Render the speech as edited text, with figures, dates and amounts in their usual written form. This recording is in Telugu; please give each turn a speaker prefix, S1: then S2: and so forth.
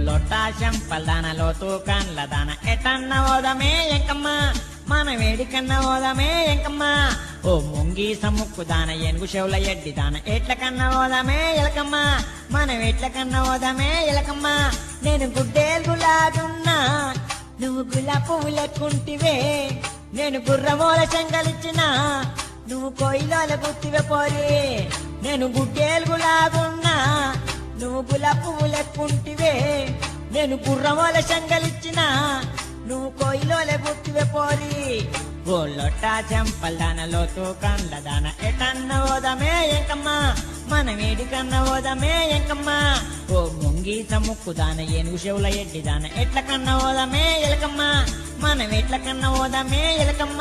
S1: లొట్ట చెంపల్దాన లోతు కండ్లదాన ఎటన్న ఓదమే ఎంకమ్మ మన వేడికన్న ఓదమే ఎంకమ్మ ఓ ముంగి సముక్కుదాన ఏనుగు చెవుల ఎడ్డిదాన ఎట్ల కన్న ఓదమే ఎలకమ్మ మనం ఎట్ల కన్న ఓదమే ఎలకమ్మ నేను గుడ్డేలు గులాదున్నా నువ్వు గులాబీ పువ్వు లెక్కుంటివే నేను గుర్రమూల చెంగలిచ్చిన నువ్వు కొయ్యలోల గుర్తివే పోరి నేను గుడ్డేలు గులాదున్నా నువ్వు గులాబీ పువ్వు లెక్కుంటివే నేను గుర్రమూల చెంగలిచ్చిన నువ్వు కొయ్యలోల గుర్తివే పోరి ఓ లొట్ట చెంపల్దాన లోతు కండ్లదాన ఎటన్న ఓదమే ఎంకమ్మ మన వేడికన్న ఓదమే ఎంకమ్మ ఓ ముంగి సముక్కుదాన ఏనుగు చెవుల ఎడ్డిదాన ఎట్ల కన్న ఓదమే ఎలకమ్మ మనం ఎట్ల కన్న ఓదమే ఎలకమ్మ